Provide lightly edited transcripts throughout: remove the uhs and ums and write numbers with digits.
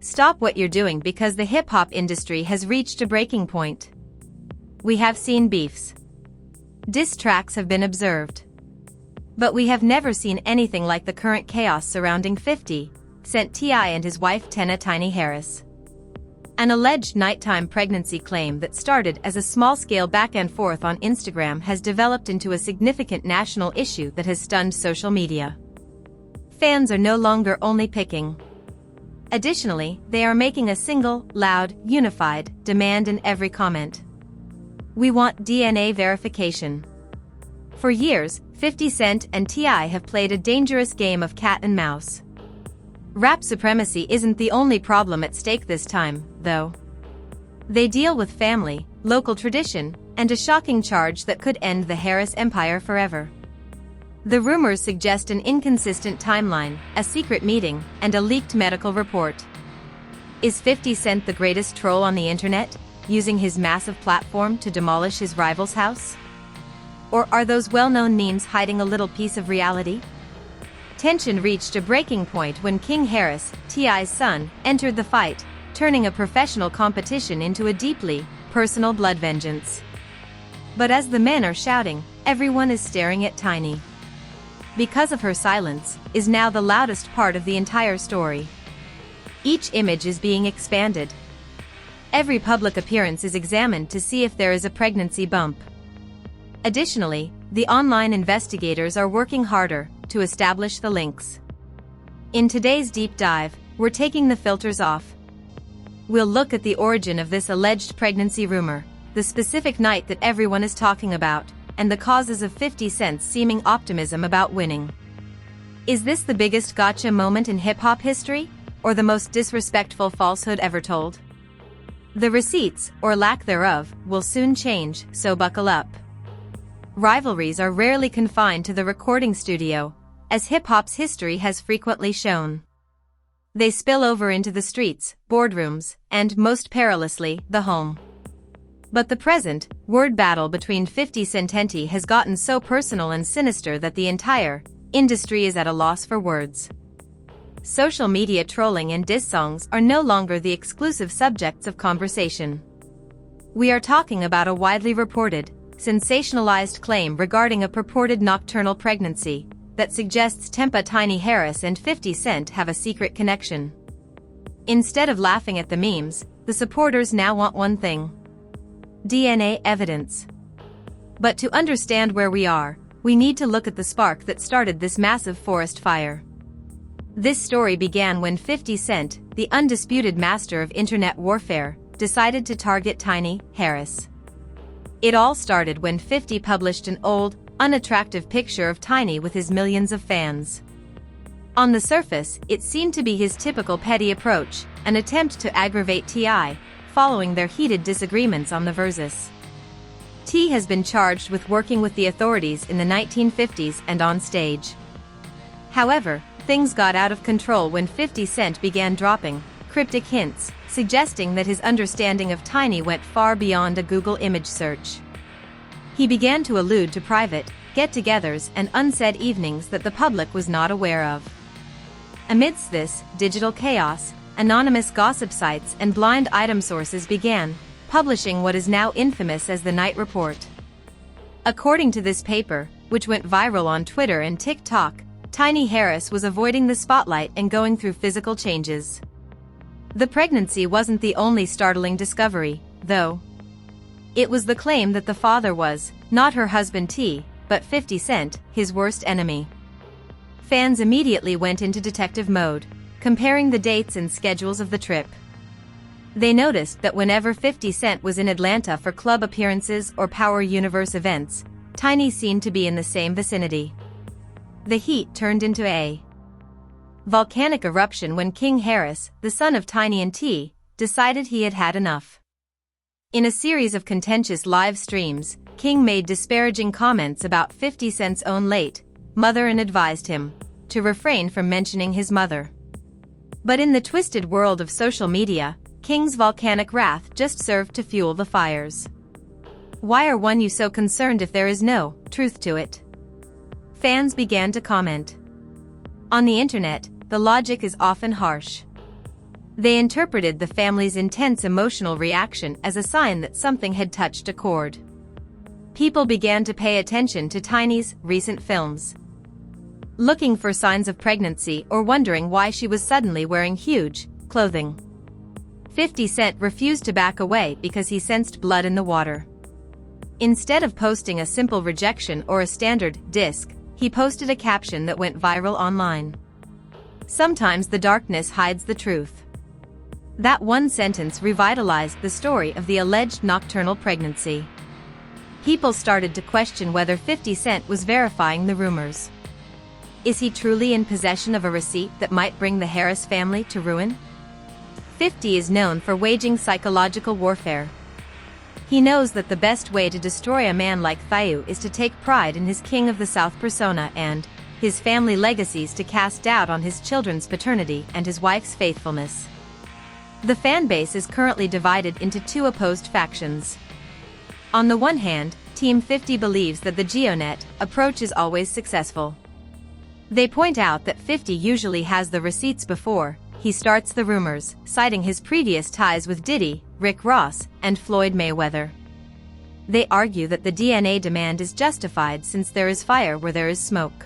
Stop what you're doing because the hip-hop industry has reached a breaking point. We have seen beefs. Diss tracks have been observed. But we have never seen anything like the current chaos surrounding 50 Cent T.I. and his wife Tiny Harris. An alleged nighttime pregnancy claim that started as a small-scale back and forth on Instagram has developed into a significant national issue that has stunned social media. Fans are no longer only picking. Additionally, they are making a single, loud, unified demand in every comment. We want DNA verification. For years, 50 Cent and T.I. have played a dangerous game of cat and mouse. Rap supremacy isn't the only problem at stake this time, though. They deal with family, local tradition, and a shocking charge that could end the Harris empire forever. The rumors suggest an inconsistent timeline, a secret meeting, and a leaked medical report. Is 50 Cent the greatest troll on the internet, using his massive platform to demolish his rival's house? Or are those well-known memes hiding a little piece of reality? Tension reached a breaking point when King Harris, T.I.'s son, entered the fight, turning a professional competition into a deeply personal blood vengeance. But as the men are shouting, everyone is staring at Tiny. Because of her silence, is now the loudest part of the entire story. Each image is being expanded. Every public appearance is examined to see if there is a pregnancy bump. Additionally, the online investigators are working harder to establish the links. In today's deep dive, we're taking the filters off. We'll look at the origin of this alleged pregnancy rumor, the specific night that everyone is talking about, and the causes of 50 Cent's seeming optimism about winning. Is this the biggest gotcha moment in hip-hop history, or the most disrespectful falsehood ever told? The receipts, or lack thereof, will soon change, so buckle up. Rivalries are rarely confined to the recording studio, as hip-hop's history has frequently shown. They spill over into the streets, boardrooms, and, most perilously, the home. But the present, word battle between 50 Cententi has gotten so personal and sinister that the entire industry is at a loss for words. Social media trolling and diss songs are no longer the exclusive subjects of conversation. We are talking about a widely reported, sensationalized claim regarding a purported nocturnal pregnancy that suggests Tiny Harris and 50 Cent have a secret connection. Instead of laughing at the memes, the supporters now want one thing: DNA evidence. But to understand where we are, we need to look at the spark that started this massive forest fire. This story began when 50 Cent, the undisputed master of internet warfare, decided to target Tiny Harris. It all started when 50 published an old, unattractive picture of Tiny with his millions of fans. On the surface, it seemed to be his typical petty approach, an attempt to aggravate T.I., following their heated disagreements on the verses. T has been charged with working with the authorities in the 1950s and on stage. However, things got out of control when 50 Cent began dropping cryptic hints, suggesting that his understanding of Tiny went far beyond a Google image search. He began to allude to private get-togethers and unsaid evenings that the public was not aware of. Amidst this digital chaos, anonymous gossip sites and blind item sources began publishing what is now infamous as the Night Report. According to this paper, which went viral on Twitter and TikTok, Tiny Harris was avoiding the spotlight and going through physical changes. The pregnancy wasn't the only startling discovery, though. It was the claim that the father was not her husband T, but 50 Cent, his worst enemy. Fans immediately went into detective mode, comparing the dates and schedules of the trip. They noticed that whenever 50 Cent was in Atlanta for club appearances or Power Universe events, Tiny seemed to be in the same vicinity. The heat turned into a volcanic eruption when King Harris, the son of Tiny and T, decided he had had enough. In a series of contentious live streams, King made disparaging comments about 50 Cent's own late mother and advised him to refrain from mentioning his mother. But in the twisted world of social media, King's volcanic wrath just served to fuel the fires. Why are you so concerned if there is no truth to it? Fans began to comment. On the internet, the logic is often harsh. They interpreted the family's intense emotional reaction as a sign that something had touched a chord. People began to pay attention to Tiny's recent films, looking for signs of pregnancy or wondering why she was suddenly wearing huge clothing. 50 Cent refused to back away because he sensed blood in the water. Instead of posting a simple rejection or a standard diss, he posted a caption that went viral online. "Sometimes the darkness hides the truth." That one sentence revitalized the story of the alleged nocturnal pregnancy. People started to question whether 50 Cent was verifying the rumors. Is he truly in possession of a receipt that might bring the Harris family to ruin? 50 is known for waging psychological warfare. He knows that the best way to destroy a man like Thieu is to take pride in his King of the South persona and his family legacies, to cast doubt on his children's paternity and his wife's faithfulness. The fan base is currently divided into two opposed factions. On the one hand, Team 50 believes that the Geonet approach is always successful. They point out that 50 usually has the receipts before he starts the rumors, citing his previous ties with Diddy, Rick Ross, and Floyd Mayweather. They argue that the DNA demand is justified since there is fire where there is smoke.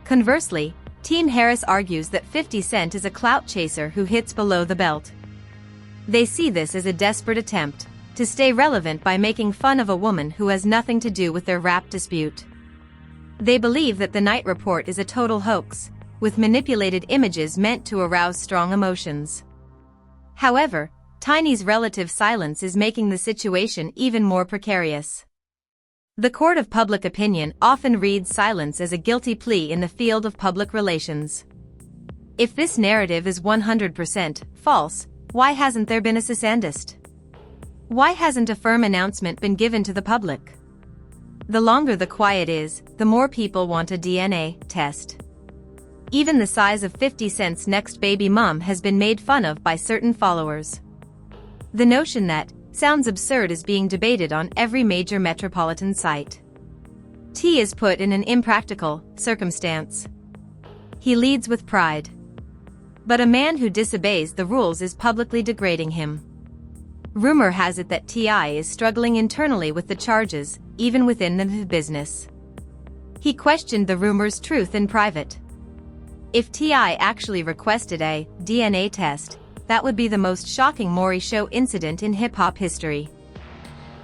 Conversely, Team Harris argues that 50 Cent is a clout chaser who hits below the belt. They see this as a desperate attempt to stay relevant by making fun of a woman who has nothing to do with their rap dispute. They believe that the Night Report is a total hoax, with manipulated images meant to arouse strong emotions. However, Tiny's relative silence is making the situation even more precarious. The court of public opinion often reads silence as a guilty plea in the field of public relations. If this narrative is 100% false, why hasn't there been a cessandist? Why hasn't a firm announcement been given to the public? The longer the quiet is, the more people want a DNA test. Even the size of 50 Cent's next baby mum has been made fun of by certain followers. The notion that sounds absurd is being debated on every major metropolitan site. T is put in an impractical circumstance. He leads with pride. But a man who disobeys the rules is publicly degrading him. Rumor has it that T.I. is struggling internally with the charges, even within the business. He questioned the rumor's truth in private. If T.I. actually requested a DNA test, that would be the most shocking Maury Show incident in hip-hop history.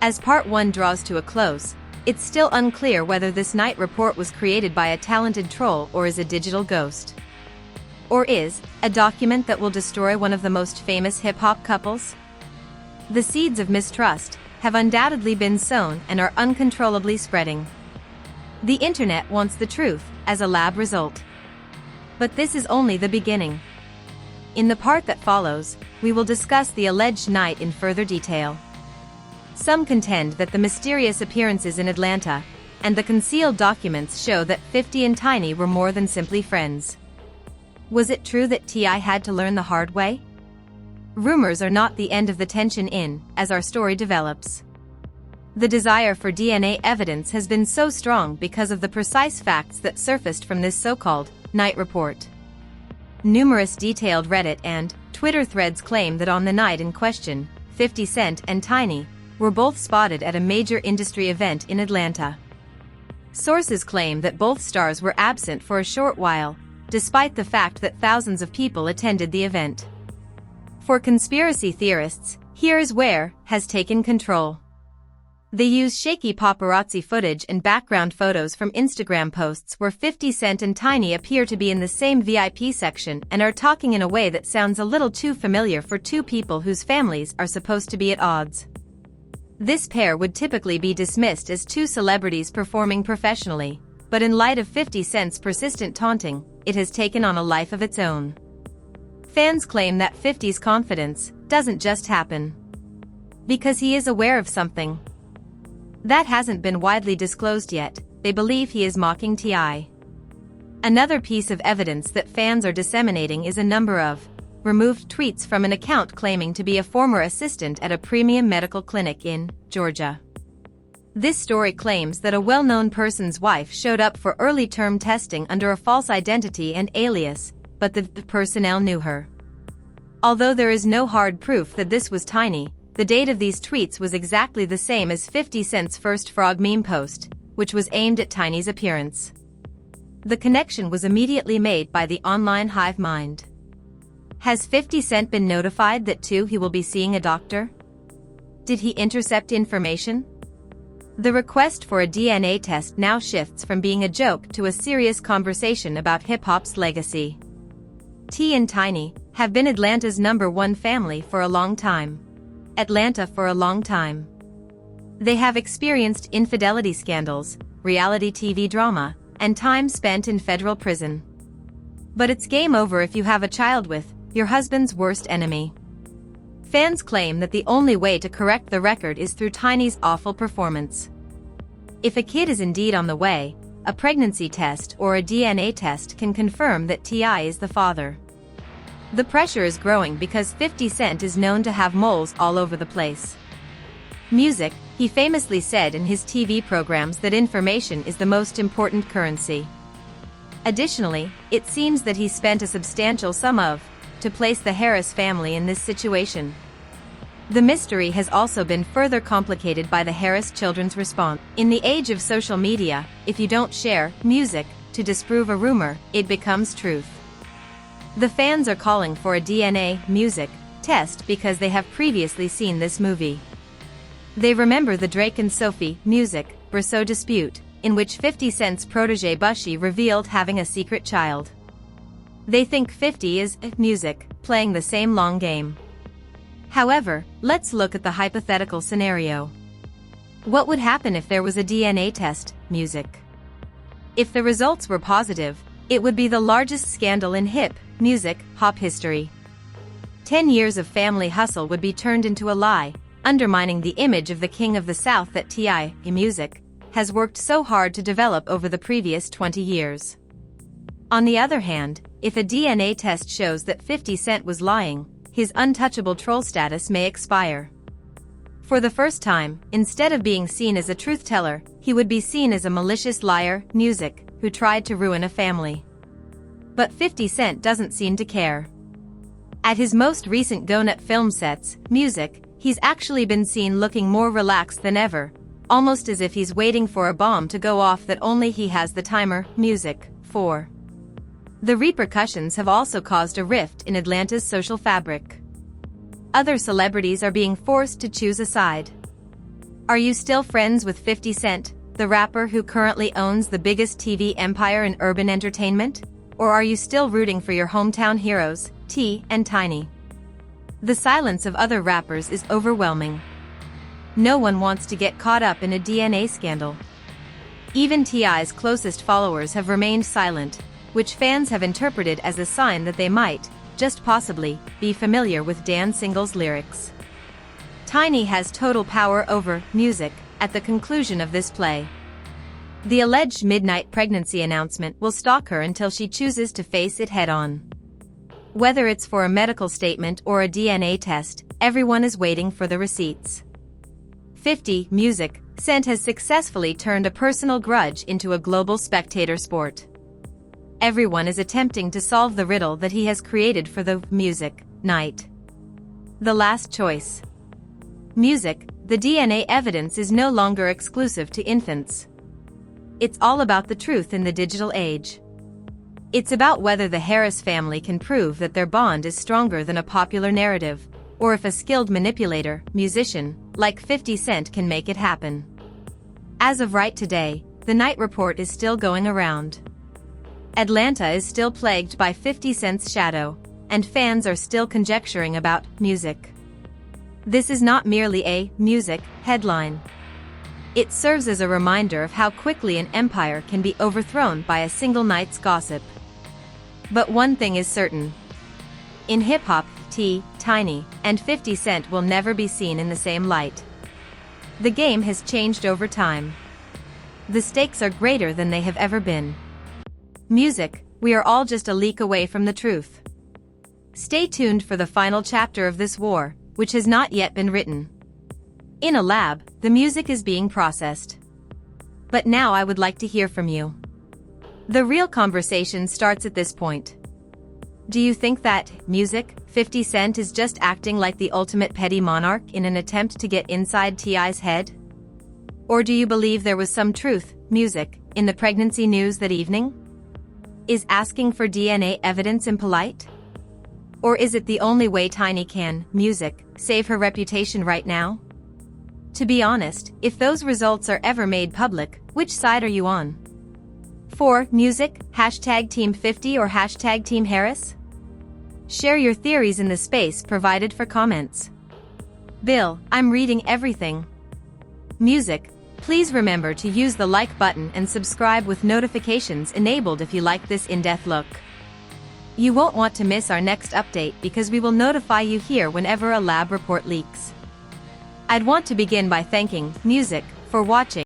As Part 1 draws to a close, it's still unclear whether this Night Report was created by a talented troll or is a digital ghost. Or is a document that will destroy one of the most famous hip-hop couples? The seeds of mistrust have undoubtedly been sown and are uncontrollably spreading. The internet wants the truth as a lab result. But this is only the beginning. In the part that follows, we will discuss the alleged night in further detail. Some contend that the mysterious appearances in Atlanta and the concealed documents show that 50 and Tiny were more than simply friends. Was it true that T.I. had to learn the hard way? Rumors are not the end of the tension as our story develops. The desire for DNA evidence has been so strong because of the precise facts that surfaced from this so-called Night Report. Numerous detailed Reddit and Twitter threads claim that on the night in question, 50 Cent and Tiny were both spotted at a major industry event in Atlanta. Sources claim that both stars were absent for a short while, despite the fact that thousands of people attended the event. For conspiracy theorists, here's where has taken control. They use shaky paparazzi footage and background photos from Instagram posts where 50 Cent and Tiny appear to be in the same VIP section and are talking in a way that sounds a little too familiar for two people whose families are supposed to be at odds. This pair would typically be dismissed as two celebrities performing professionally, but in light of 50 Cent's persistent taunting, it has taken on a life of its own. Fans claim that 50's confidence doesn't just happen because he is aware of something that hasn't been widely disclosed yet. They believe he is mocking T.I. Another piece of evidence that fans are disseminating is a number of removed tweets from an account claiming to be a former assistant at a premium medical clinic in Georgia. This story claims that a well-known person's wife showed up for early-term testing under a false identity and alias, but the personnel knew her. Although there is no hard proof that this was Tiny, the date of these tweets was exactly the same as 50 Cent's first frog meme post, which was aimed at Tiny's appearance. The connection was immediately made by the online hive mind. Has 50 Cent been notified that too he will be seeing a doctor? Did he intercept information? The request for a DNA test now shifts from being a joke to a serious conversation about hip-hop's legacy. T and Tiny have been Atlanta's #1 family for a long time. Atlanta for a long time. They have experienced infidelity scandals, reality TV drama, and time spent in federal prison. But it's game over if you have a child with your husband's worst enemy. Fans claim that the only way to correct the record is through Tiny's awful performance. If a kid is indeed on the way, a pregnancy test or a DNA test can confirm that T.I. is the father. The pressure is growing because 50 Cent is known to have moles all over the place. Music, he famously said in his TV programs that information is the most important currency. Additionally, it seems that he spent a substantial sum to place the Harris family in this situation. The mystery has also been further complicated by the Harris children's response. In the age of social media, if you don't share music to disprove a rumor, it becomes truth. The fans are calling for a DNA music test because they have previously seen this movie. They remember the Drake and Sophie music Brasso dispute, in which 50 Cent's protege Bushy revealed having a secret child. They think 50 is music, playing the same long game. However, let's look at the hypothetical scenario. What would happen if there was a DNA test, music? If the results were positive, it would be the largest scandal in hop history. 10 years of family hustle would be turned into a lie, undermining the image of the king of the South that T.I. music has worked so hard to develop over the previous 20 years. On the other hand, if a DNA test shows that 50 Cent was lying, his untouchable troll status may expire. For the first time, instead of being seen as a truth teller, he would be seen as a malicious liar, music, who tried to ruin a family. But 50 Cent doesn't seem to care. At his most recent GoNut film sets, music, he's actually been seen looking more relaxed than ever, almost as if he's waiting for a bomb to go off that only he has the timer, music, for. The repercussions have also caused a rift in Atlanta's social fabric. Other celebrities are being forced to choose a side. Are you still friends with 50 Cent, the rapper who currently owns the biggest TV empire in urban entertainment? Or are you still rooting for your hometown heroes, T and Tiny? The silence of other rappers is overwhelming. No one wants to get caught up in a DNA scandal. Even T.I.'s closest followers have remained silent, which fans have interpreted as a sign that they might, just possibly, be familiar with Dan Single's lyrics. Tiny has total power over music at the conclusion of this play. The alleged midnight pregnancy announcement will stalk her until she chooses to face it head-on. Whether it's for a medical statement or a DNA test, everyone is waiting for the receipts. 50 Music Cent has successfully turned a personal grudge into a global spectator sport. Everyone is attempting to solve the riddle that he has created for the music night. The last choice. Music, the DNA evidence is no longer exclusive to infants. It's all about the truth in the digital age. It's about whether the Harris family can prove that their bond is stronger than a popular narrative, or if a skilled manipulator, musician, like 50 Cent can make it happen. As of right today, the night report is still going around. Atlanta is still plagued by 50 Cent's shadow, and fans are still conjecturing about music. This is not merely a music headline. It serves as a reminder of how quickly an empire can be overthrown by a single night's gossip. But one thing is certain. In hip-hop, Tiny, and 50 Cent will never be seen in the same light. The game has changed over time. The stakes are greater than they have ever been. Music, we are all just a leak away from the truth. Stay tuned for the final chapter of this war, which has not yet been written. In a lab, the music is being processed. But now I would like to hear from you. The real conversation starts at this point. Do you think that, music, 50 Cent is just acting like the ultimate petty monarch in an attempt to get inside T.I.'s head? Or do you believe there was some truth, music, in the pregnancy news that evening? Is asking for DNA evidence impolite? Or is it the only way Tiny can, music, save her reputation right now? To be honest, if those results are ever made public, which side are you on? 4. Music, hashtag Team 50 or hashtag Team Harris? Share your theories in the space provided for comments. Bill, I'm reading everything. Music, please remember to use the like button and subscribe with notifications enabled if you like this in-depth look. You won't want to miss our next update because we will notify you here whenever a lab report leaks. I'd want to begin by thanking Music for watching.